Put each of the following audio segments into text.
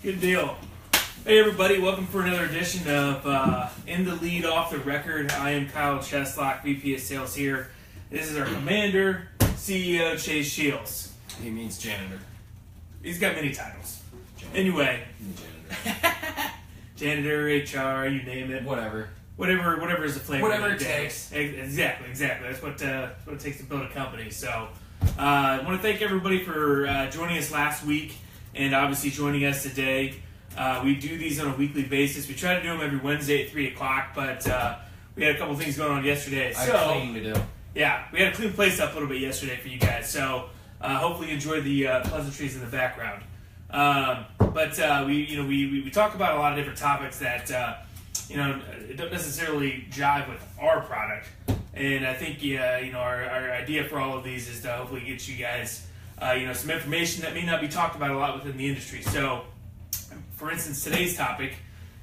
Good deal. Hey everybody, welcome for another edition of In the Lead Off the Record. I am Kyle Cheslock, VP of Sales here. This is our commander, CEO Chase Shields. He means janitor. He's got many titles. Janitor. Anyway. Janitor. Janitor, HR, you name it. Whatever is the flavor. Whatever of the it day. takes. Exactly. That's what it takes to build a company. So, I want to thank everybody for joining us last week and obviously joining us today. We do these on a weekly basis. We try to do them every Wednesday at 3 o'clock, but we had a couple things going on yesterday. I had cleaning to do. Yeah, we had to clean the place up a little bit yesterday for you guys. So hopefully you enjoyed the pleasantries in the background. But we talk about a lot of different topics that don't necessarily jive with our product. And I think our idea for all of these is to hopefully get you guys some information that may not be talked about a lot within the industry. So, for instance, today's topic,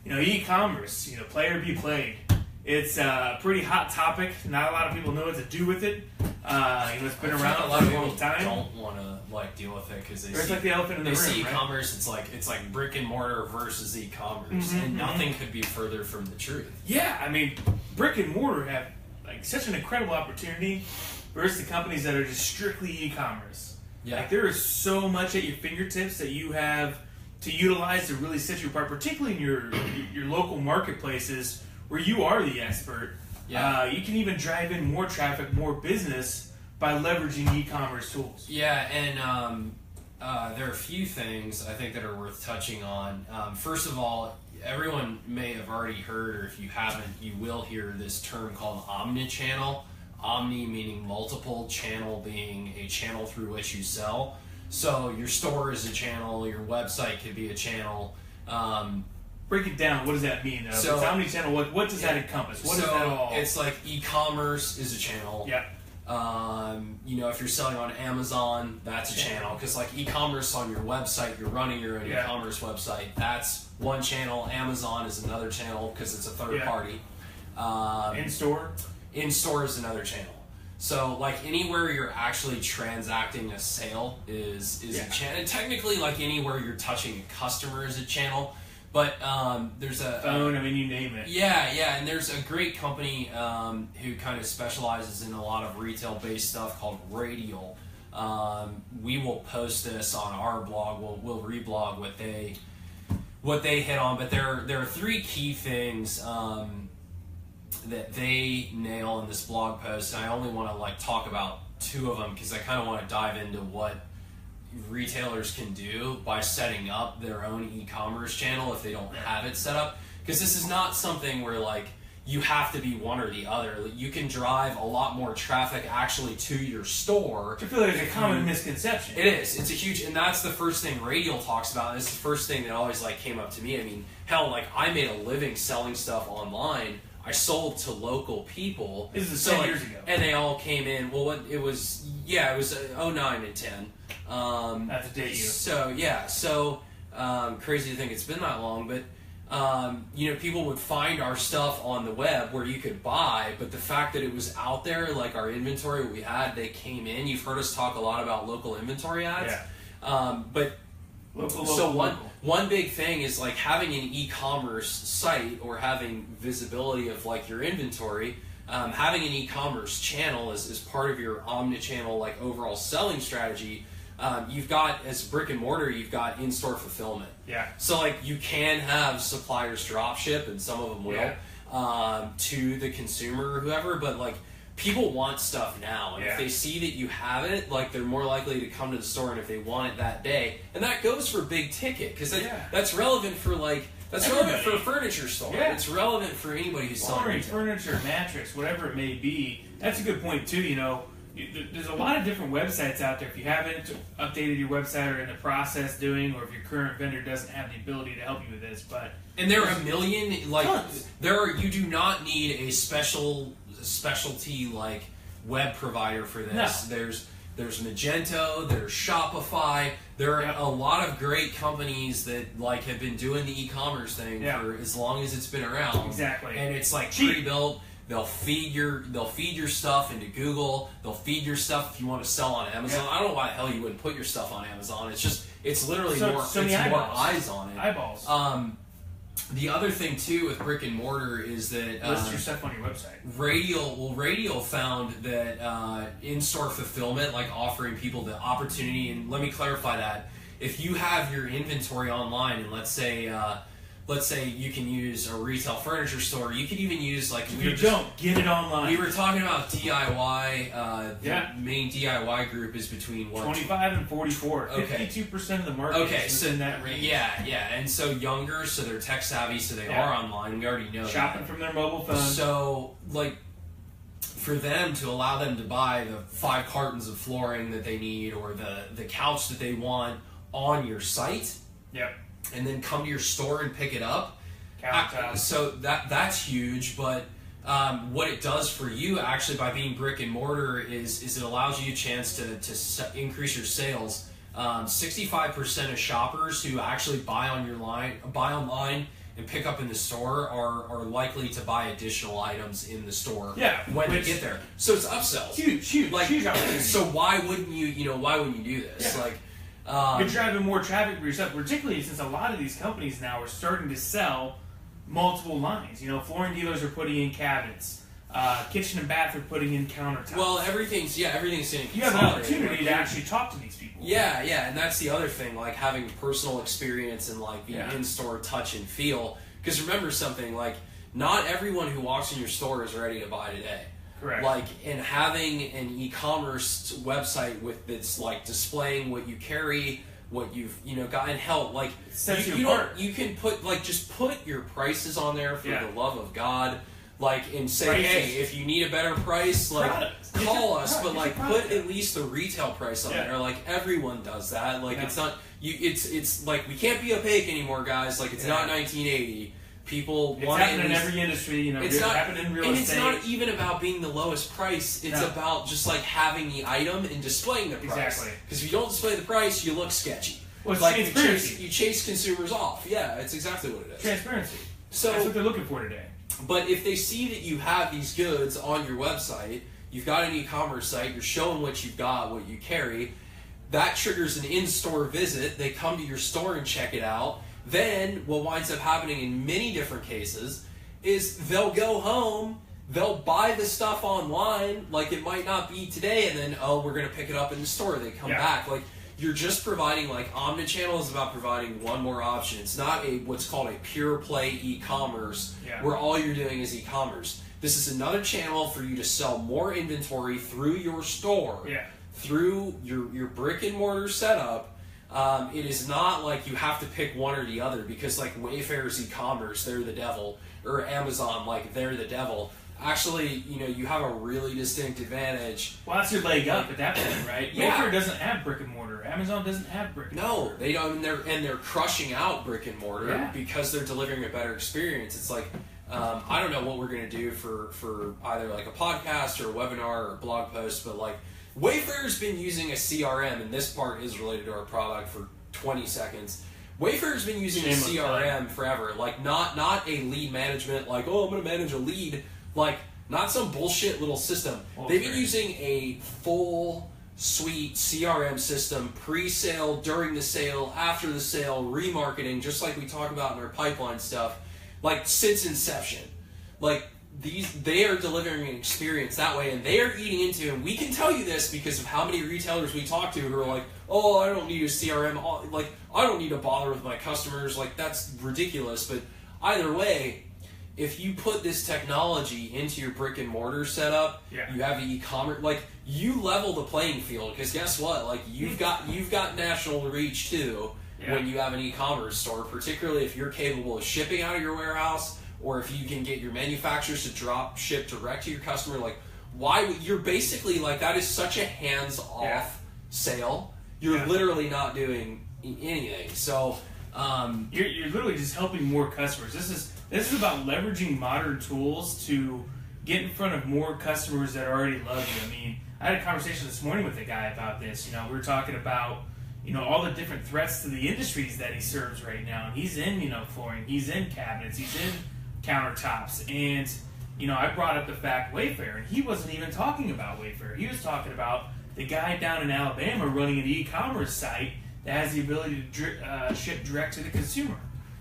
e-commerce, play or be played. It's a pretty hot topic. Not a lot of people know what to do with it. It's been around for a long time. Don't want to deal with it because it's like the elephant in the room. They see e-commerce. Right? It's like brick and mortar versus e-commerce, and nothing could be further from the truth. Yeah, I mean, brick and mortar have such an incredible opportunity versus the companies that are just strictly e-commerce. Yeah, there is so much at your fingertips that you have to utilize to really set you apart, particularly in your local marketplaces where you are the expert. Yeah. You can even drive in more traffic, more business by leveraging e-commerce tools. Yeah, and there are a few things I think that are worth touching on. First of all, everyone may have already heard, or if you haven't, you will hear this term called Omnichannel. Omni meaning multiple, channel being a channel through which you sell. So your store is a channel, your website could be a channel. Break it down. What does that mean? So, it's omnichannel. What does that encompass? What is that all? It's like e-commerce is a channel. Yeah. If you're selling on Amazon, that's a channel. Because like e-commerce on your website, you're running your own e-commerce website. That's one channel. Amazon is another channel because it's a third party. In-store? In-store is another channel. So, like, anywhere you're actually transacting a sale is a channel. And technically, like, anywhere you're touching a customer is a channel. But there's a... phone, you name it. Yeah, and there's a great company who kind of specializes in a lot of retail-based stuff called Radial. We will post this on our blog. We'll reblog what they hit on. But there are three key things that they nail in this blog post, and I only want to talk about two of them because I kind of want to dive into what retailers can do by setting up their own e-commerce channel if they don't have it set up, because this is not something where you have to be one or the other. You can drive a lot more traffic actually to your store. I feel like it's a common misconception. It is. It's a huge, and that's the first thing Radial talks about. And it's the first thing that always came up to me. Hell, I made a living selling stuff online. I sold to local people. This is 10 years ago. And they all came in. Well, it was 09 and 10. That's a date you. So crazy to think it's been that long, but people would find our stuff on the web where you could buy, but the fact that it was out there, our inventory we had, they came in. You've heard us talk a lot about local inventory ads. Yeah. But local. One big thing is having an e-commerce site or having visibility of your inventory. Having an e-commerce channel is part of your omnichannel overall selling strategy. You've got, as brick and mortar, you've got in-store fulfillment. Yeah. So you can have suppliers drop ship, and some of them will, to the consumer or whoever, but people want stuff now, and if they see that you have it, they're more likely to come to the store, and if they want it that day, and that goes for big ticket, because that's relevant for that's relevant for a furniture store. Yeah. It's relevant for anybody who's selling furniture, mattress, whatever it may be. That's a good point too. There's a lot of different websites out there. If you haven't updated your website or in the process doing, or if your current vendor doesn't have the ability to help you with this, and there are a million you do not need a specialty web provider for this. No. There's Magento, there's Shopify. There are a lot of great companies that have been doing the e-commerce thing for as long as it's been around. Exactly. And it's pre-built. They'll feed your stuff into Google. They'll feed your stuff if you want to sell on Amazon. I don't know why the hell you wouldn't put your stuff on Amazon. It's literally So more many more eyeballs. eyes on it. Eyeballs. The other thing too with brick and mortar is that list your stuff on your website. Radial found that in-store fulfillment, like offering people the opportunity, and let me clarify that. If you have your inventory online, and let's say you can use a retail furniture store, you could even use like get it online. We were talking about DIY. Yeah. The main DIY group is between what 25 and 44. Okay. 52% of the market is within that range. Yeah, and so younger, so they're tech savvy, so they are online. We already know shopping that. from their mobile phone. So like, for them to allow them to buy the 5 cartons of flooring that they need, or the couch that they want on your site. Yep. And then come to your store and pick it up. Countertop. So that's huge, but what it does for you actually by being brick and mortar is it allows you a chance to increase your sales. 65% of shoppers who actually buy online and pick up in the store are likely to buy additional items in the store when they get there. So it's upsells. Huge opportunity. So why wouldn't you do this? Yeah. Like, you're driving more traffic for yourself, particularly since a lot of these companies now are starting to sell multiple lines. You know, flooring dealers are putting in cabinets. Kitchen and bath are putting in countertops. Well, everything's getting you have an opportunity to actually talk to these people. Yeah, and that's the other thing, like having personal experience and like the in-store touch and feel. Because remember something, like not everyone who walks in your store is ready to buy today. Correct. Like, and having an e-commerce website that's like displaying what you carry, what you've got, and help. Like you can put just put your prices on there for the love of God. Like, and say, prices. Hey, if you need a better price, like call us, but like put at least the retail price on there. Like everyone does that. Like it's not it's like we can't be opaque anymore, guys. Like it's not 1980. People want it in every industry, it's not happening in real estate. And it's not even about being the lowest price. It's about just like having the item and displaying the price. Exactly. Because if you don't display the price, you look sketchy. Well, it's like transparency. You chase consumers off. Yeah, it's exactly what it is. Transparency. So that's what they're looking for today. But if they see that you have these goods on your website, you've got an e-commerce site, you're showing what you've got, what you carry, that triggers an in-store visit. They come to your store and check it out. Then what winds up happening in many different cases is they'll go home, they'll buy the stuff online, like it might not be today, and then, we're going to pick it up in the store. They come back. Like, you're just providing, like, Omnichannel is about providing one more option. It's not what's called a pure play e-commerce where all you're doing is e-commerce. This is another channel for you to sell more inventory through your store, through your brick and mortar setup. It is not like you have to pick one or the other, because like Wayfair's e-commerce, they're the devil, or Amazon, like they're the devil. Actually, you have a really distinct advantage. Well, that's your leg up at that point, right? Wayfair doesn't have brick and mortar. Amazon doesn't have brick and mortar. No, they don't, and they're crushing out brick and mortar because they're delivering a better experience. It's like, I don't know what we're going to do for either like a podcast or a webinar or a blog post, but like, Wayfair's been using a CRM, and this part is related to our product, for 20 seconds. Wayfair's been using a CRM forever. Like, not a lead management, like, I'm going to manage a lead. Like, not some bullshit little system. They've been using a full suite CRM system, pre-sale, during the sale, after the sale, remarketing, just like we talk about in our pipeline stuff, like, since inception. Like, they are delivering an experience that way, and they are eating into, and we can tell you this because of how many retailers we talk to who are like, I don't need a CRM, like, I don't need to bother with my customers, like, that's ridiculous. But either way, if you put this technology into your brick and mortar setup, you have the e-commerce, like, you level the playing field, because guess what, like, you've got national reach too when you have an e-commerce store, particularly if you're capable of shipping out of your warehouse, or if you can get your manufacturers to drop ship direct to your customer. Like, you're basically, like, that is such a hands-off sale. You're literally not doing anything. So you're literally just helping more customers. This is about leveraging modern tools to get in front of more customers that already love you. I mean, I had a conversation this morning with a guy about this. We were talking about all the different threats to the industries that he serves right now. And he's in flooring, he's in cabinets, he's in countertops, and I brought up the fact Wayfair, and he wasn't even talking about Wayfair. He was talking about the guy down in Alabama running an e-commerce site that has the ability to ship direct to the consumer.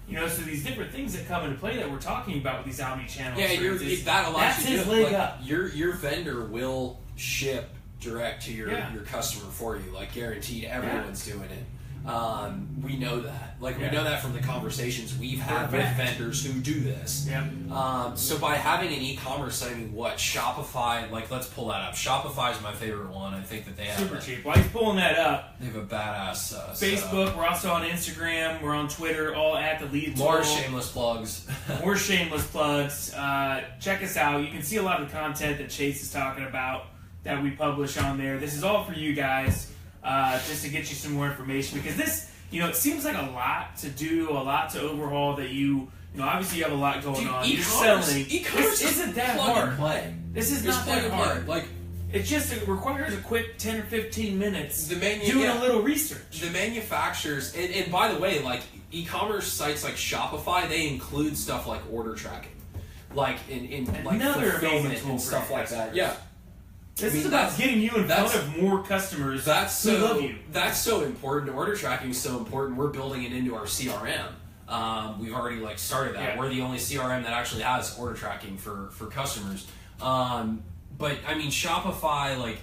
You know, so these different things that come into play that we're talking about with these omni-channel experiences, that allows that's you his to leg like, up. Your vendor will ship direct to your customer for you, like guaranteed. Everyone's doing it. We know that. Like we know that from the conversations we've had with vendors who do this. So by having an e-commerce site, I mean, what Shopify? Like, let's pull that up. Shopify is my favorite one. I think that they have super cheap. While he's pulling that up, they have a badass Facebook. We're also on Instagram. We're on Twitter. All at the Lead Tool. More shameless plugs. More shameless plugs. Check us out. You can see a lot of the content that Chase is talking about that we publish on there. This is all for you guys. Just to get you some more information, because this, you know, it seems like a lot to do, a lot to overhaul. That you know, obviously you have a lot going on. You're selling. E-commerce isn't that hard. This is not that hard. Like, it requires a quick 10 or 15 minutes doing a little research. The manufacturers, and by the way, like e-commerce sites like Shopify, they include stuff like order tracking, like in like fulfillment and stuff like that. Yeah. This is about getting you in front of more customers who love you. That's so important. Order tracking is so important. We're building it into our CRM. We've already started that. Yeah. We're the only CRM that actually has order tracking for customers. But I mean, Shopify, like,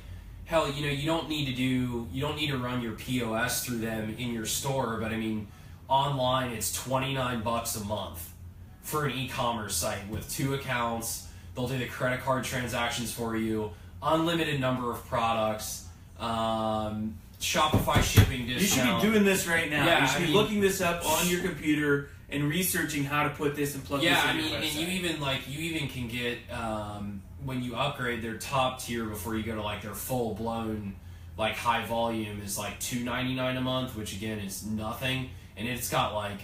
hell, you know, you don't need to run your POS through them in your store. But I mean, online, it's $29 a month for an e-commerce site with 2 accounts. They'll do the credit card transactions for you. Unlimited number of products, Shopify shipping discount. You should be doing this right now. You should be looking this up on your computer and researching how to put this and plug this in your website. And you even can get when you upgrade their top tier before you go to like their full blown like high volume is like $2.99 a month, which again is nothing, and it's got like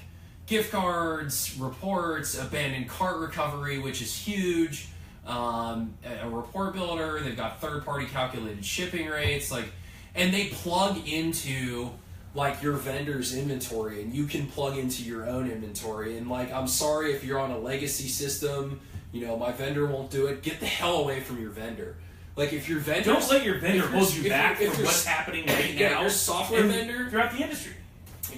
gift cards, reports, abandoned cart recovery, which is huge. A report builder. They've got third-party calculated shipping rates, and they plug into like your vendor's inventory, and you can plug into your own inventory. And like, I'm sorry if you're on a legacy system, you know, my vendor won't do it. Get the hell away from your vendor. Like, if your vendor, don't let your vendor hold you back from what's happening right now. Your software vendor throughout the industry.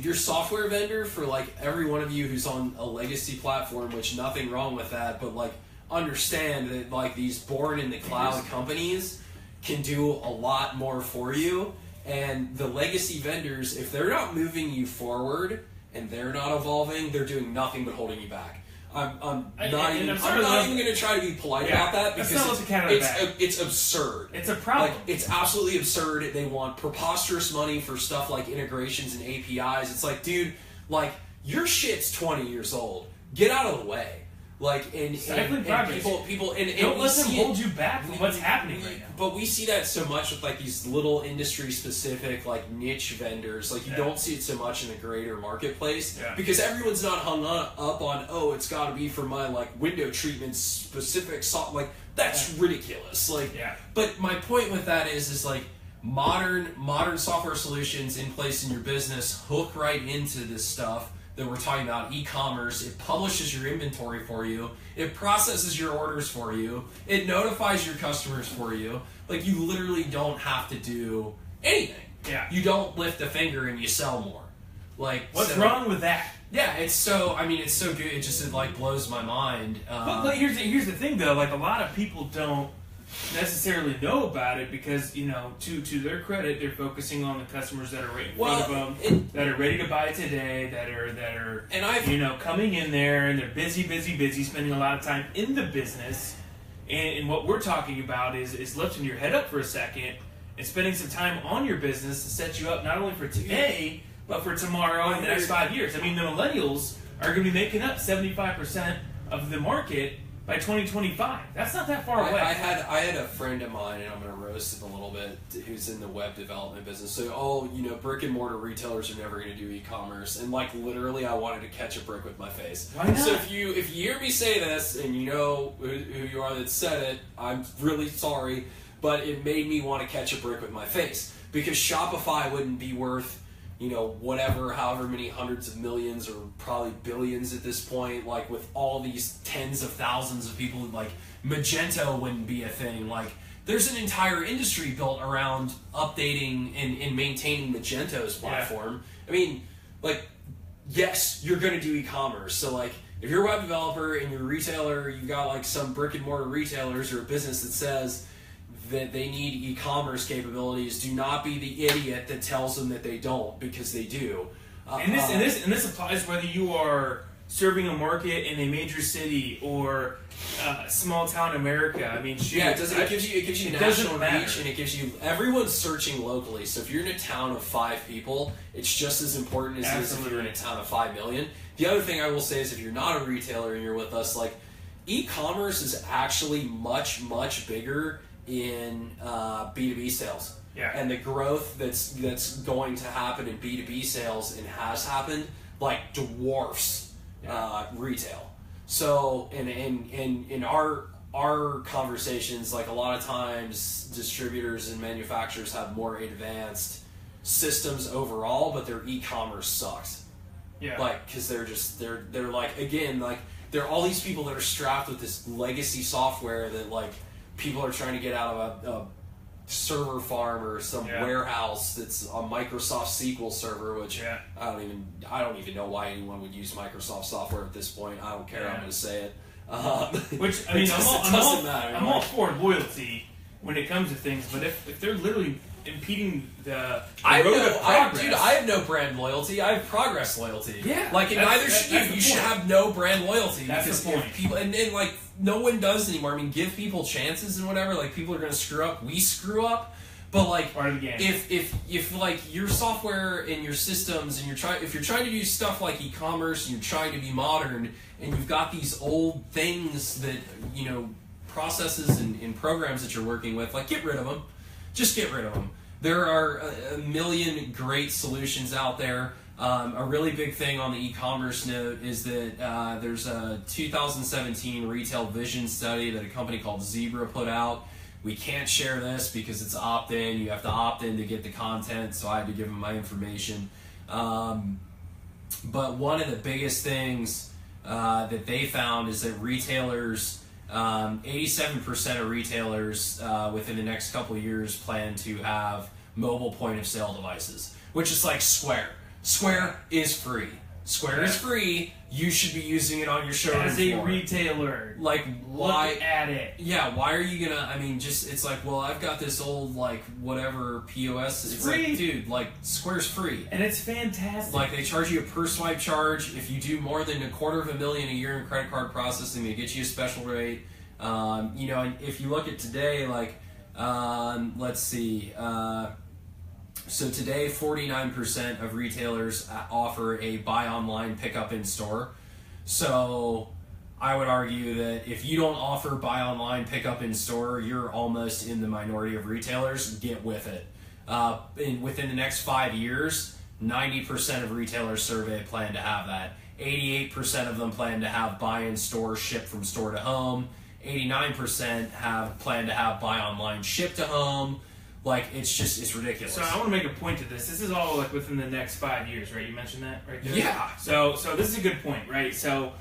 Your software vendor, for like every one of you who's on a legacy platform, which nothing wrong with that, but like, understand that like these born in the cloud companies can do a lot more for you, and the legacy vendors, if they're not moving you forward and they're not evolving, they're doing nothing but holding you back. I'm not even going to try to be polite about that, because it's absurd. It's a problem. Like, it's absolutely absurd. They want preposterous money for stuff like integrations and APIs. It's like, dude, like, your shit's 20 years old. Get out of the way. Like, and people don't let them hold you back from what's happening right now. But we see that so much with like these little industry specific like niche vendors. Like, you don't see it so much in the greater marketplace, because everyone's not hung up on, oh, it's got to be for my like window treatment specific like, that's ridiculous. Like, but my point with that is like modern software solutions in place in your business hook right into this stuff that we're talking about. E-commerce, it publishes your inventory for you, it processes your orders for you, it notifies your customers for you. Like, you literally don't have to do anything. You don't lift a finger and you sell more. Like, what's wrong with that? Yeah, it's so good. It like blows my mind. But here's the thing though. Like, a lot of people don't necessarily know about it, because, you know, to their credit, they're focusing on the customers that are right in front of them, that are ready to buy today, that are you know, coming in there, and they're busy, spending a lot of time in the business. And what we're talking about is lifting your head up for a second and spending some time on your business to set you up not only for today, but for tomorrow and the next 5 years. I mean, the millennials are going to be making up 75% of the market by 2025. That's not that far away. I had a friend of mine, and I'm going to roast him a little bit, who's in the web development business. So, you know, brick and mortar retailers are never going to do e-commerce. And like, literally, I wanted to catch a brick with my face. Why not? So if you hear me say this, and you know who you are that said it, I'm really sorry, but it made me want to catch a brick with my face, because Shopify wouldn't be worth, you know, whatever, however many hundreds of millions or probably billions at this point, like, with all these tens of thousands of people. Like, Magento wouldn't be a thing. Like, there's an entire industry built around updating and maintaining Magento's platform. I mean, like, yes, you're going to do e-commerce. So, like, if you're a web developer and you're a retailer, you've got, like, some brick-and-mortar retailers or a business that says that they need e-commerce capabilities, do not be the idiot that tells them that they don't, because they do. And this applies whether you are serving a market in a major city or small town America. I mean, shoot, yeah, it gives you national reach, and it gives you everyone's searching locally. So if you're in a town of 5 people, it's just as important as it is if you're in a town of 5 million. The other thing I will say is if you're not a retailer and you're with us, like, e-commerce is actually much bigger in B2B sales. Yeah. And the growth that's going to happen in B2B sales and has happened, like, dwarfs retail. So in our conversations, like, a lot of times distributors and manufacturers have more advanced systems overall, but their e-commerce sucks. Yeah. Like, because they're like, again, like, there are all these people that are strapped with this legacy software that, like, people are trying to get out of a server farm or some warehouse that's a Microsoft SQL server, which I don't even know why anyone would use Microsoft software at this point. I don't care. I'm going to say it. Which, I mean, I'm all for loyalty when it comes to things, but if they're literally impeding the road of progress. I have no brand loyalty. I have progress loyalty. Yeah. Like, and neither should you. You should have no brand loyalty. That's because the point. People, and like, no one does anymore. I mean, give people chances and whatever. Like, people are going to screw up. We screw up. But, like, part of the game. If like, your software and your systems, and if you're trying to do stuff like e-commerce and you're trying to be modern, and you've got these old things that, you know, processes and programs that you're working with, like, get rid of them. Just get rid of them. There are a million great solutions out there. A really big thing on the e-commerce note is that there's a 2017 retail vision study that a company called Zebra put out. We can't share this because it's opt-in. You have to opt in to get the content, so I had to give them my information. But one of the biggest things that they found is that retailers, 87% of retailers within the next couple of years plan to have mobile point-of-sale devices, which is like Square. Square is free. Square is free. You should be using it on your showroom as a retailer. Like, why? Look at it. Yeah, why are you gonna? I mean, just, it's like, well, I've got this old, like, whatever POS. It's free. Like, dude, like, Square's free, and it's fantastic. Like, they charge you a per swipe charge. If you do more than $250,000 a year in credit card processing, they get you a special rate. You know, and if you look at today, like, let's see. So today, 49% of retailers offer a buy online, pick up in store. So I would argue that if you don't offer buy online, pick up in store, you're almost in the minority of retailers. Get with it. Within the next 5 years, 90% of retailers surveyed plan to have that. 88% of them plan to have buy in store, ship from store to home. 89% have plan to have buy online, ship to home. Like, it's ridiculous. So I want to make a point to this. This is all, like, within the next 5 years, right? You mentioned that right there? Yeah. So this is a good point, right? So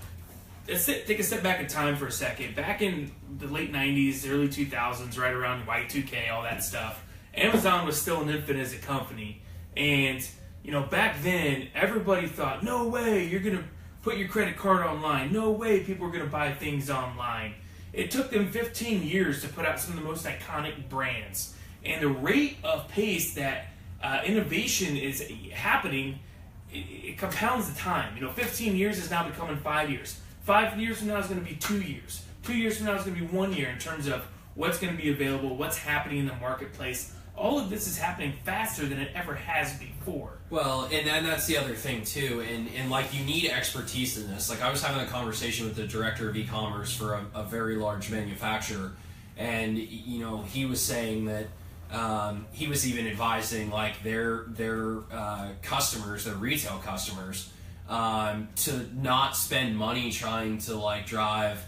let's take a step back in time for a second. Back in the late 90s, early 2000s, right around Y2K, all that stuff, Amazon was still an infant as a company. And, you know, back then, everybody thought, no way, you're going to put your credit card online. No way people are going to buy things online. It took them 15 years to put out some of the most iconic brands. And the rate of pace that innovation is happening, it compounds the time. You know, 15 years is now becoming 5 years. 5 years from now is going to be 2 years. 2 years from now is going to be 1 year in terms of what's going to be available, what's happening in the marketplace. All of this is happening faster than it ever has before. Well, and that's the other thing, too. And like, you need expertise in this. Like, I was having a conversation with the director of e-commerce for a very large manufacturer. And, you know, he was saying that he was even advising, like, their customers, their retail customers, to not spend money trying to, like, drive,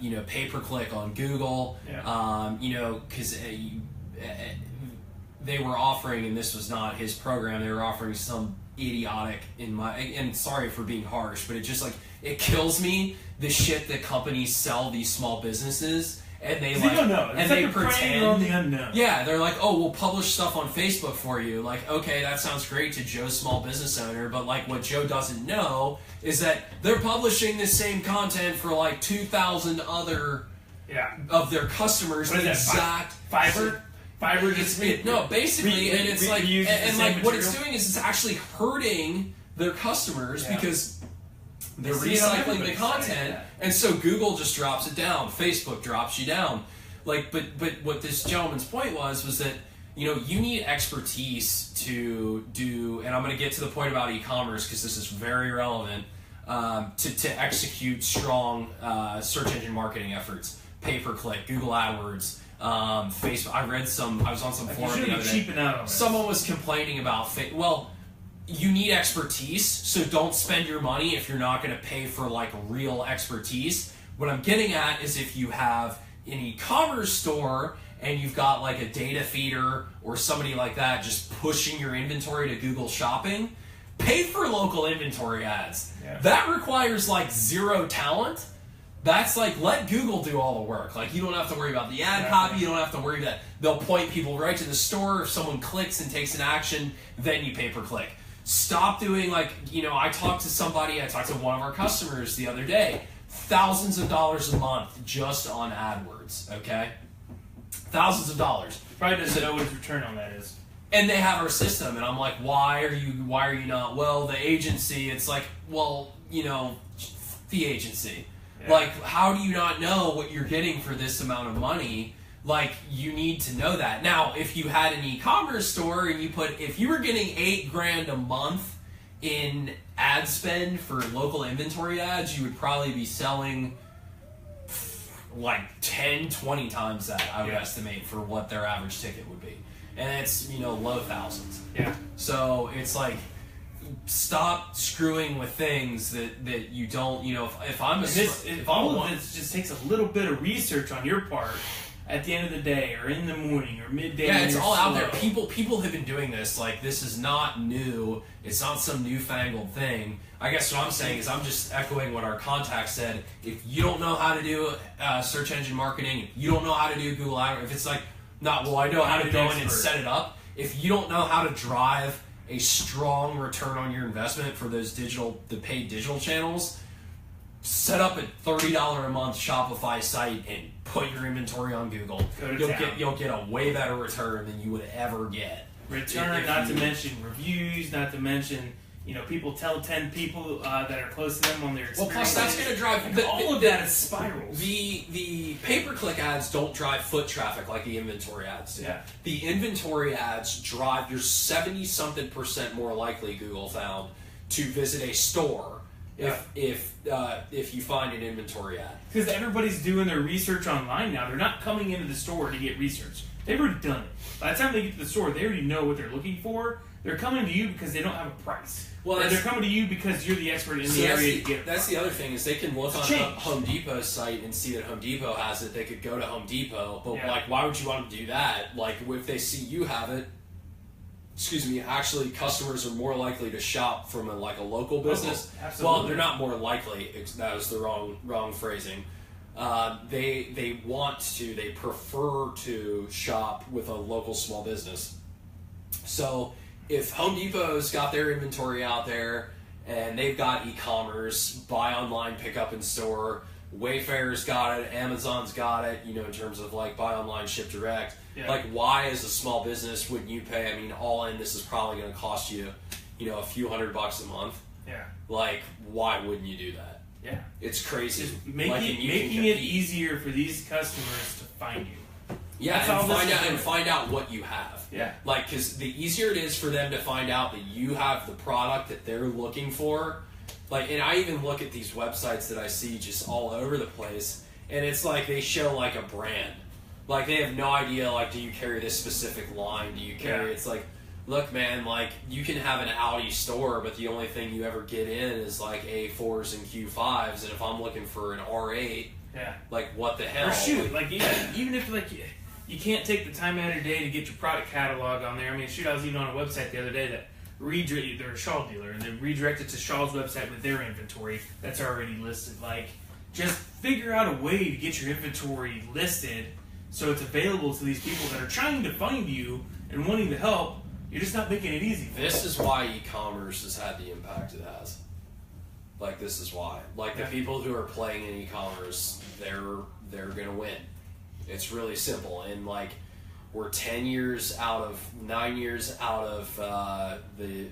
you know, pay-per-click on Google. Yeah. You know, because they were offering, and this was not his program, they were offering some idiotic, and sorry for being harsh, but it just, like, it kills me, the shit that companies sell these small businesses, and they don't know. It's and like they they're preying pretend on the unknown. Yeah, they're like, oh, we'll publish stuff on Facebook for you. Like, okay, that sounds great to Joe's small business owner, but like what Joe doesn't know is that they're publishing this same content for like 2,000 other of their customers. What is that? Exact Fiverr? Fiverr just basically, and it's like, and like material. what it's doing is it's actually hurting their customers because they're recycling the content, and so Google just drops it down, Facebook drops you down. Like, but what this gentleman's point was that, you know, you need expertise to do, and I'm going to get to the point about e-commerce because this is very relevant, to execute strong search engine marketing efforts, pay-per-click, Google AdWords, Facebook. I was on some forum the other day. Someone was complaining about, you need expertise, so don't spend your money if you're not going to pay for like real expertise. What I'm getting at is if you have an e-commerce store and you've got like a data feeder or somebody like that just pushing your inventory to Google Shopping, pay for local inventory ads. That requires like zero talent. That's like, let Google do all the work. Like, you don't have to worry about the ad copy. You don't have to worry that they'll point people right to the store. If someone clicks and takes an action, then you pay per click. Stop doing like, you know, I talked to one of our customers the other day, thousands of dollars a month just on AdWords, okay? Thousands of dollars. Probably doesn't know what his return on that is. And they have our system, and I'm like, why are you not? Well, the agency. It's like, well, you know, the agency. Yeah. Like, how do you not know what you're getting for this amount of money? Like, you need to know that. Now, if you had an e-commerce store and if you were getting $8,000 a month in ad spend for local inventory ads, you would probably be selling like 10, 20 times that, I would estimate, for what their average ticket would be. And it's, you know, low thousands. Yeah. So it's like, stop screwing with things that you don't, you know, if I'm a... This just takes a little bit of research on your part at the end of the day or in the morning or midday. Yeah, it's all out there. People have been doing this. Like, this is not new. It's not some newfangled thing. I guess what I'm saying is I'm just echoing what our contact said. If you don't know how to do search engine marketing, if you don't know how to do Google AdWords, if it's like, I know how to go in and set it up. If you don't know how to drive a strong return on your investment for those the paid digital channels, set up a $30 a month Shopify site and put your inventory on Google. You'll get a way better return than you would ever get. Not to mention reviews, not to mention, you know, people tell 10 people that are close to them on their experience. Well, plus that's going to drive... all of that is spirals. The pay-per-click ads don't drive foot traffic like the inventory ads do. Yeah. The inventory ads drive... You're 70-something% more likely, Google found, to visit a store if you find an inventory ad. Because everybody's doing their research online now. They're not coming into the store to get research. They've already done it. By the time they get to the store, they already know what they're looking for. They're coming to you because they don't have a price. Well, they're coming to you because you're the expert in the area to get it. That's the other thing, is they can look on Home Depot's site and see that Home Depot has it. They could go to Home Depot, but like, why would you want to do that? Like, if they see you have it, actually, customers are more likely to shop from a local business. Absolutely. Well, they're not more likely. That was the wrong phrasing. They prefer to shop with a local small business. So if Home Depot's got their inventory out there and they've got e-commerce, buy online, pick up in store, Wayfair's got it, Amazon's got it, you know, in terms of like buy online, ship direct. Yeah. Like, why as a small business wouldn't you pay? I mean, all in, this is probably going to cost you, you know, a few $100 a month. Yeah. Like, why wouldn't you do that? Yeah. It's crazy. Just making it easier for these customers to find you. Yeah, and find out what you have. Yeah. Like, because the easier it is for them to find out that you have the product that they're looking for. Like, and I even look at these websites that I see just all over the place, and it's like they show like a brand. Like, they have no idea, like, do you carry this specific line? Do you carry... It's like, look, man, like, you can have an Audi store, but the only thing you ever get in is, like, A4s and Q5s, and if I'm looking for an R8, like, what the hell? Or shoot, like, even if, like, you can't take the time out of your day to get your product catalog on there. I mean, shoot, I was even on a website the other day that they're a shawl dealer, and they redirected to Shaw's website with their inventory that's already listed. Like, just figure out a way to get your inventory listed so it's available to these people that are trying to find you and wanting to help. You're just not making it easy for them. This is why e-commerce has had the impact it has. Like, this is why. Like, the people who are playing in e-commerce, they're gonna win. It's really simple. And like, we're 9 years out of the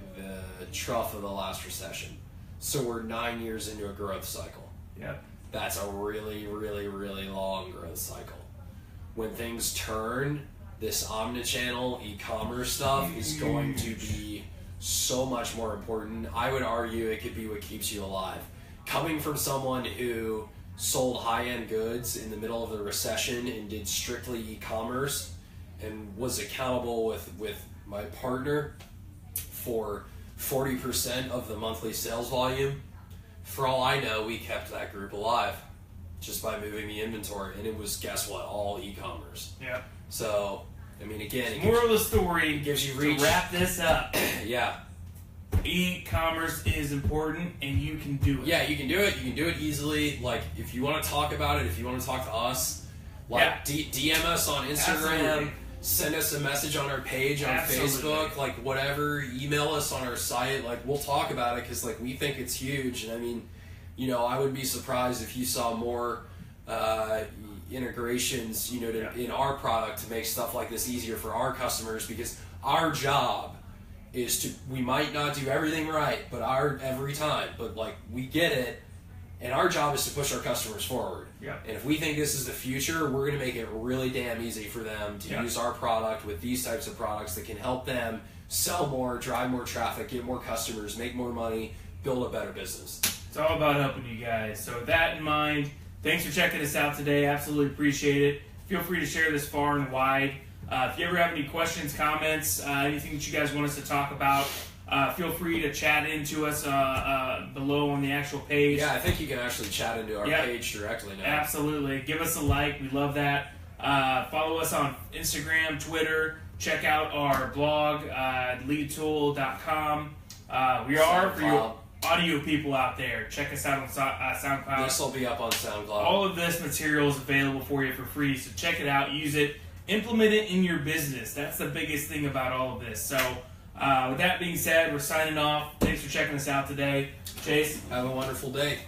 trough of the last recession. So we're 9 years into a growth cycle. Yep. That's a really, really, really long growth cycle. When things turn, this omnichannel e-commerce stuff is going to be so much more important. I would argue it could be what keeps you alive. Coming from someone who sold high-end goods in the middle of the recession and did strictly e-commerce and was accountable with my partner for 40% of the monthly sales volume, for all I know, we kept that group alive just by moving the inventory. And it was, guess what, all e-commerce. Yeah. So, I mean, again, moral of the story, gives you to reach. wrap this up. Yeah. E-commerce is important, and you can do it. Yeah, you can do it. You can do it easily. Like, if you want to talk about it, if you want to talk to us, like, DM us on Instagram. Absolutely. Send us a message on our page on Absolutely. Facebook, like, whatever. Email us on our site. Like, we'll talk about it because, like, we think it's huge. And I mean, you know, I would be surprised if you saw more integrations, you know, in our product to make stuff like this easier for our customers, because our job is to, we might not do everything right, but every time, but like, we get it, and our job is to push our customers forward. Yeah. And if we think this is the future, we're going to make it really damn easy for them to use our product with these types of products that can help them sell more, drive more traffic, get more customers, make more money, build a better business. It's all about helping you guys. So with that in mind, thanks for checking us out today. Absolutely appreciate it. Feel free to share this far and wide. If you ever have any questions, comments, anything that you guys want us to talk about, feel free to chat into us below on the actual page. Yeah, I think you can actually chat into our page directly now. Absolutely. Give us a like. We love that. Follow us on Instagram, Twitter. Check out our blog, leadtool.com. We are for you audio people out there. Check us out on SoundCloud. This will be up on SoundCloud. All of this material is available for you for free, so check it out, use it, implement it in your business. That's the biggest thing about all of this. So with that being said, we're signing off. Thanks for checking us out today. Chase? Have a wonderful day.